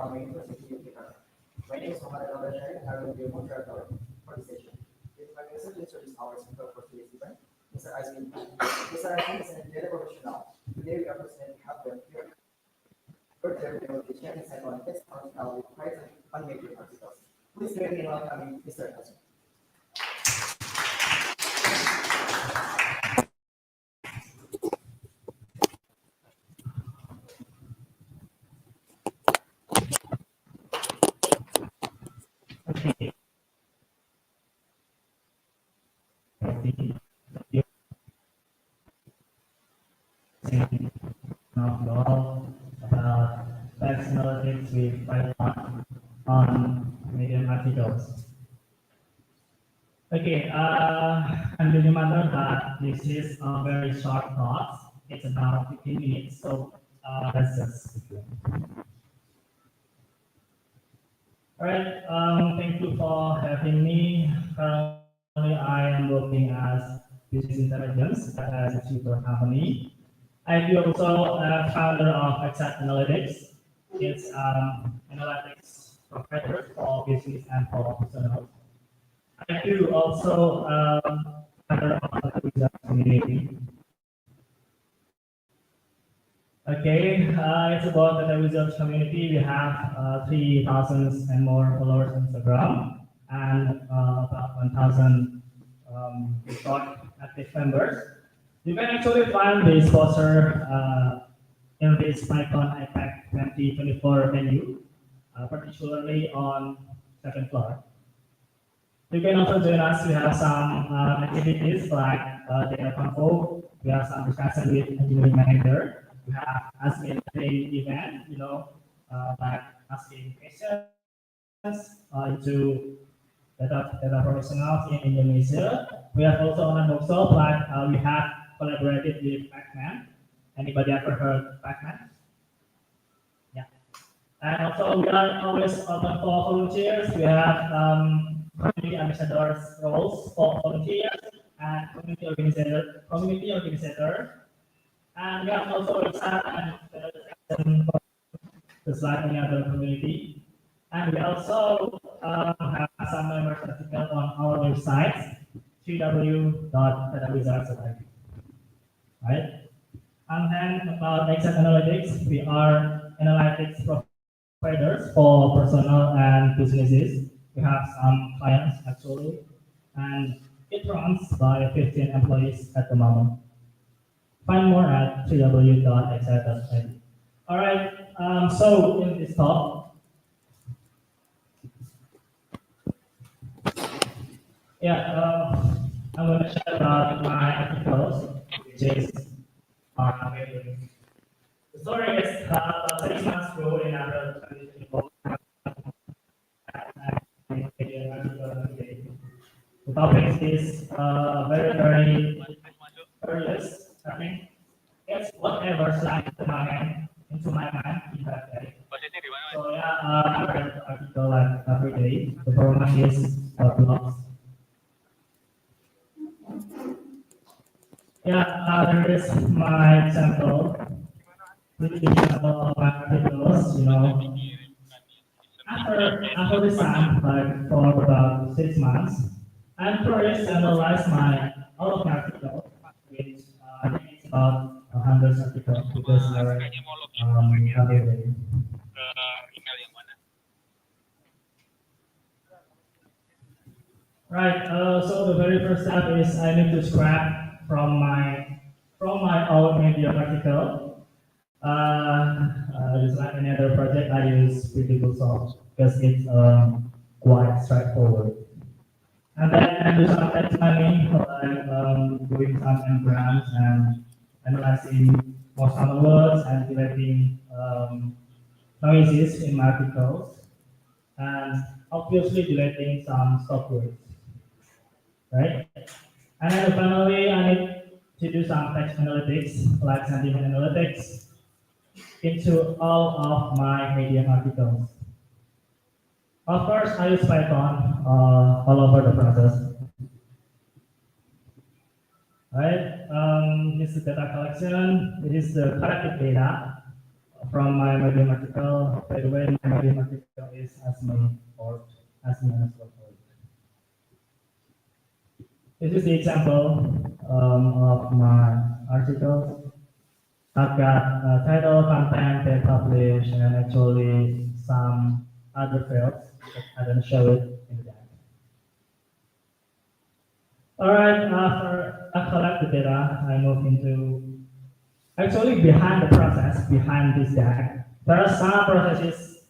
from my university in Pycon. My name is Muhammad Al-Bashari, and I will be your moderator for this session. It is my pleasure to introduce our speaker for today's event, Mr. Azmin. Mr. Azmin is an data professional. Today we are presenting how to appear further implementation in psychoanalysis with Python animated articles. Please join me in welcoming Mr. Azmin. About text analytics with Python on Medium articles. Okay, I'm the reminder that this is a very short class. It's about 15 minutes, so let's just begin. All right, thank you for having me. Currently, I am working as business intelligence at a super company. I'm also a founder of Exact Analytics. It's analytics provider for business and for personal. I do also founder of the research community. Okay, it's about the research community. We have 3,000 and more followers on Instagram and about 1,000 active members. You can actually find this poster in this Pycon APAC 2024 venue, particularly on second floor. You can also join us. We have some activities like data convo. We have some discussion with engineering manager. We have asking event, like asking questions into data professionals in Indonesia. We have also online workshop like we have collaborated with Pycon. Anybody ever heard Pycon? Yeah. And also we are always open for volunteers. We have community ambassadors roles for volunteers and community organizator. And we have also website and just like any other community. And we also have some members article on our website, www.datawizards.id. Right? And then about Exact Analytics, we are analytics providers for personal and businesses. We have some clients actually, and it runs by 15 employees at the moment. Find more at www.exact.id. All right, so in this talk, I'm going to share about my articles, which is the story is about 6 months ago in April 2024. The topic is very curious. I mean, it's whatever's like into my mind in that day. So I read the article like every day. The format is blogs. There is my example. This is example of my articles, After this time, like for about 6 months, I'm curious to analyze all of my articles, which I think it's about 100 articles because I read every day. Right. So the very first step is I need to scrap from my old media article. Just like any other project, I use Google Source because it's quite straightforward. And then I do some text mining, like doing some engrams and analyzing more common words and deleting noises in my articles, and obviously deleting some stop words. Right? And then finally, I need to do some text analytics, like sentiment analytics, into all of my Medium articles. Of course, I use Python all over the process. Right? This is data collection. This is the collected data. from my Medium article. By the way, my Medium article is as my port, as my underscore port. This is the example of my articles. I've got title, content, date published, and actually some other fields that I don't show it in the data. All right, after I collect the data, I move into actually behind the process, behind this DAG. There are some processes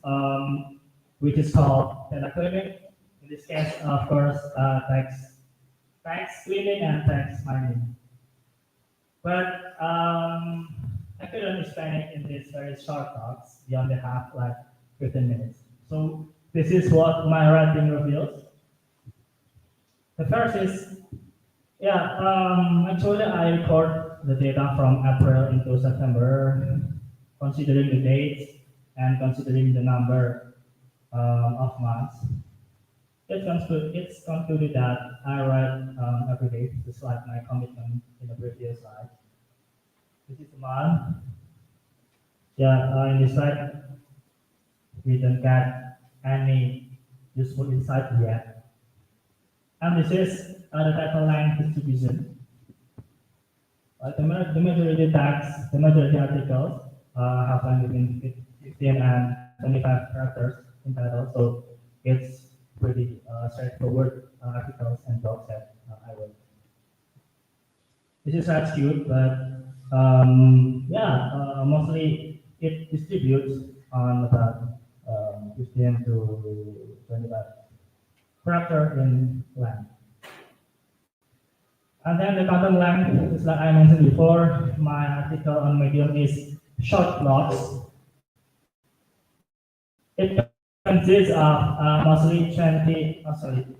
which is called data cleaning. In this case, of course, text cleaning and text mining. But I couldn't explain it in this very short talks. We only have like 15 minutes. So this is what my writing reveals. The first is, actually I record the data from April into September, considering the dates and considering the number of months. It's concluded that I write every day, just like my commitment in the previous slide. This is the month. In this slide, we don't get any useful insight yet. And this is the title line distribution. The majority tags, the majority articles have line between 15 and 25 characters in title, so it's pretty straightforward articles and blogs that I wrote. This is not cute, but mostly it distributes on about 15 to 25 character in length. And then the content length is like I mentioned before, my article on Medium is short blogs. It consists of mostly 250 until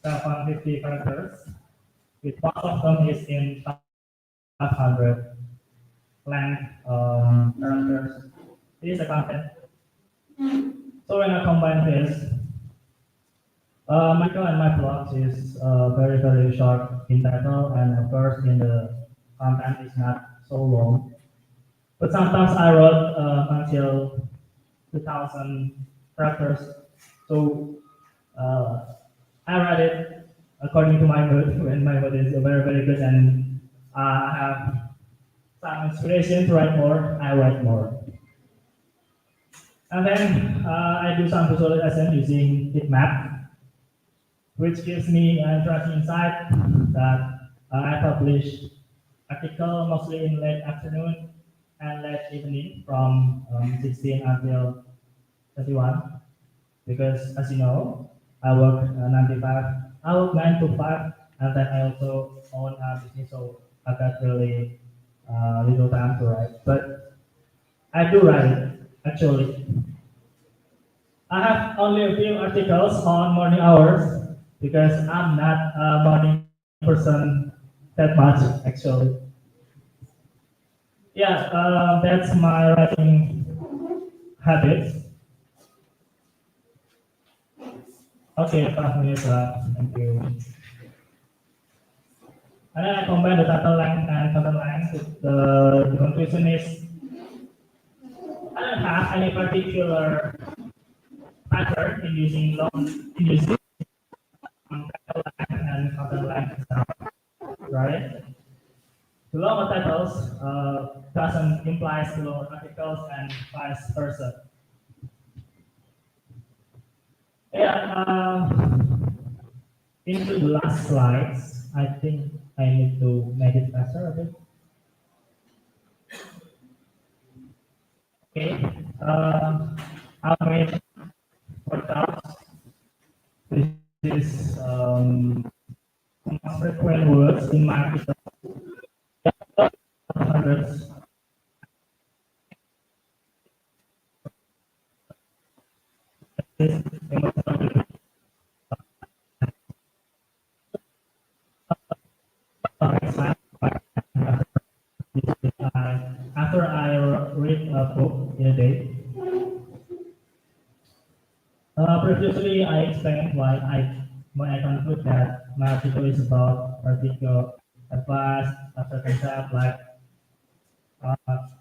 750 characters, with most of them is in 500 length characters. This is the content. So when I combine this, my article and my blogs is very, very short in title, and of course in the content is not so long. But sometimes I wrote until 2,000 characters. So I write it according to my mood, when my mood is very, very good and I have some inspiration to write more, I write more. And then I do some visualization using bitmap, which gives me an interesting insight that I publish article mostly in late afternoon and late evening from 16 until 31, because as you know, I work 9 to 5, and then I also own a business, so I got really little time to write. But I do write it, actually. I have only a few articles on morning hours because I'm not a morning person that much, actually. That's my writing habits. Okay, 5 minutes left. Thank you. And then I combine the title length and content length. The conclusion is I don't have any particular pattern in using title length and content length, right? The longer titles doesn't imply the lower articles and vice versa. Into the last slides, I think I need to make it faster a bit. Okay, I'll make workouts. This is most frequent words in my article. Hundreds. After I read a book in a day, previously I explained why I conclude that my article is about a vast after concept like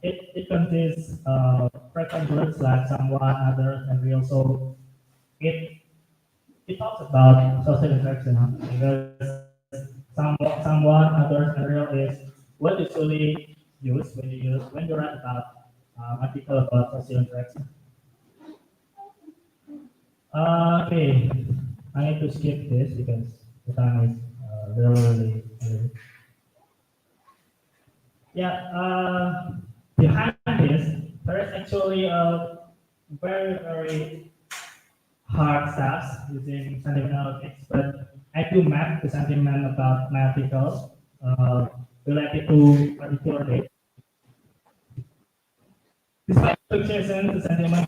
it contains frequent words like someone, others, and real. So it it talks about social interaction, huh? Because someone, others, and real is what usually use when you write about article about social interaction. Okay, I need to skip this because the time is really. Yeah, behind this, there is actually a very hard task using sentiment analytics, but I do map the sentiment about my articles related to particular date. Despite fluctuations, the sentiment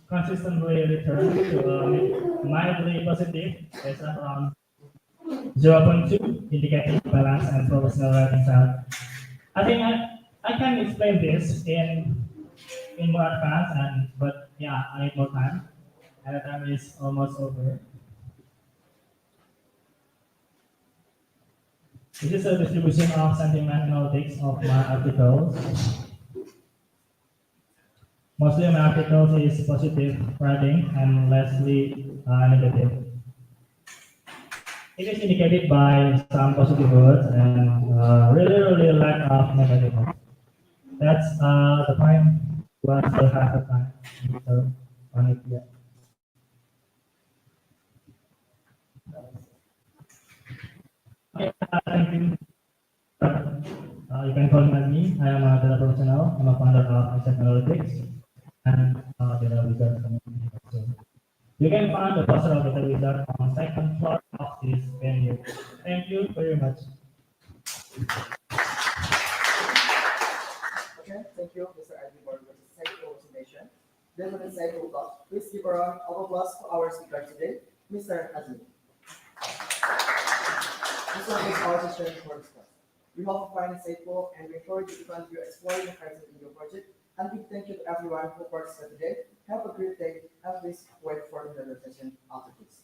consistently returns to a mildly positive, it's around 0.2, indicating balance and professional writing style. I think I can explain this in more advance, but yeah, I need more time, and the time is almost over. This is a distribution of sentiment analytics of my articles. Mostly my articles is positive writing and lessly negative. It is indicated by some positive words and really lack of negative ones. That's the point. We still have the time. So on it, yeah. Okay, thank you. You can call me. I am a data professional. I'm a founder of Asset Analytics and data wizard. So you can find the poster of data wizard on second floor of this venue. Thank you very much. Okay, thank you, Mr. Admin for your insightful presentation. Then with insightful talk, please give a round of applause to our speaker today, Mr. Admin. This one is our session for discuss. We hope you find it insightful and we encourage you to continue exploring the horizon in your project. And big thank you to everyone who participated today. Have a great day and please wait for the session after this.